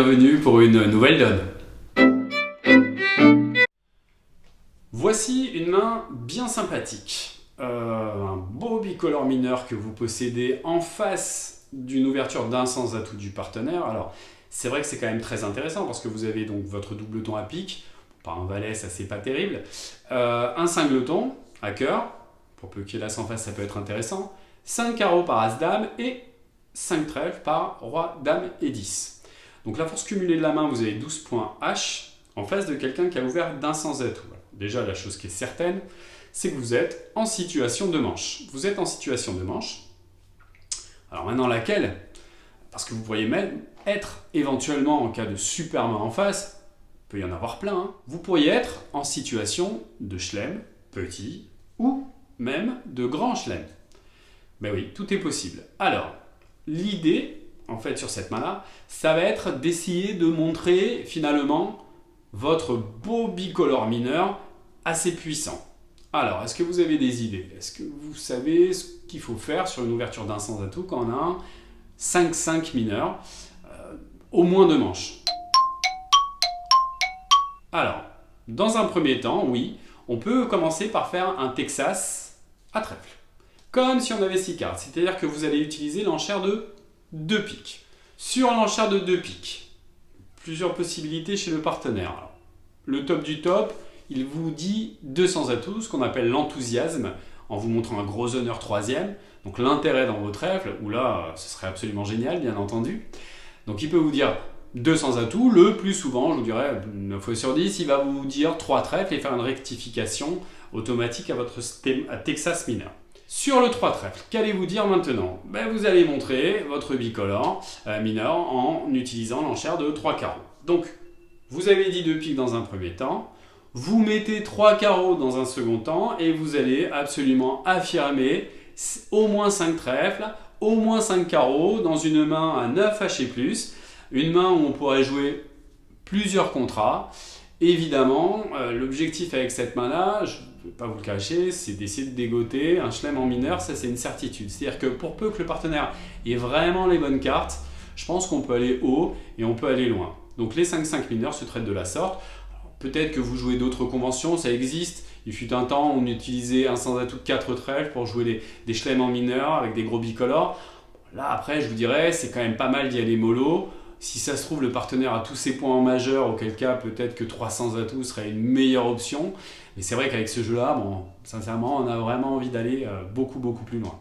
bienvenue pour une nouvelle donne. Voici une main bien sympathique. Un beau bicolore mineur que vous possédez en face d'une ouverture d'un sans atout du partenaire. Alors, c'est vrai que c'est quand même très intéressant parce que vous avez donc votre double ton à pique. Pas un valet, ça c'est pas terrible. Un singleton à cœur. Pour peu qu'il y ait l'as en face, ça peut être intéressant. 5 carreaux par as-dame et 5 trèfles par roi, dame et 10. Donc la force cumulée de la main, vous avez 12 points H en face de quelqu'un qui a ouvert d'un sans atout. Déjà, la chose qui est certaine, c'est que vous êtes en situation de manche. Vous êtes en situation de manche. Alors maintenant, laquelle? Parce que vous pourriez même être éventuellement, en cas de super main en face, il peut y en avoir plein, hein, vous pourriez être en situation de chelem, petit, ou même de grand chelem. Ben oui, tout est possible. Alors, l'idée, en fait, sur cette main-là, ça va être d'essayer de montrer, finalement, votre beau bicolore mineur assez puissant. Alors, est-ce que vous avez des idées? Est-ce que vous savez ce qu'il faut faire sur une ouverture d'un sans atout quand on a un 5-5 mineur, au moins deux manches? Alors, dans un premier temps, oui, on peut commencer par faire un Texas à trèfle. Comme si on avait 6 cartes, c'est-à-dire que vous allez utiliser l'enchère de 2 piques. Sur l'enchère de 2 piques, plusieurs possibilités chez le partenaire. Alors, le top du top, il vous dit 2 sans atout, ce qu'on appelle l'enthousiasme, en vous montrant un gros honneur troisième. Donc l'intérêt dans vos trèfles, où là, ce serait absolument génial, bien entendu. Donc il peut vous dire 2 sans atout, le plus souvent, je vous dirais 9 fois sur 10, il va vous dire 3 trèfles et faire une rectification automatique à votre Texas mineur. Sur le 3 trèfles, qu'allez-vous dire maintenant? Vous allez montrer votre bicolore mineur en utilisant l'enchère de 3 carreaux. Donc, vous avez dit 2 piques dans un premier temps, vous mettez 3 carreaux dans un second temps et vous allez absolument affirmer au moins 5 trèfles, au moins 5 carreaux dans une main à 9 H et plus, une main où on pourrait jouer plusieurs contrats. Évidemment, l'objectif avec cette main-là, je ne vais pas vous le cacher, c'est d'essayer de dégoter un chelem en mineur, ça c'est une certitude. C'est-à-dire que pour peu que le partenaire ait vraiment les bonnes cartes, je pense qu'on peut aller haut et on peut aller loin. Donc les 5-5 mineurs se traitent de la sorte. Peut-être que vous jouez d'autres conventions, ça existe. Il fut un temps où on utilisait un sans atout de 4 trèfles pour jouer des chelems en mineur avec des gros bicolores. Là après, je vous dirais, c'est quand même pas mal d'y aller mollo. Si ça se trouve, le partenaire a tous ses points en majeur, auquel cas peut-être que 3 sans atout serait une meilleure option. Mais c'est vrai qu'avec ce jeu-là, bon, sincèrement, on a vraiment envie d'aller beaucoup plus loin.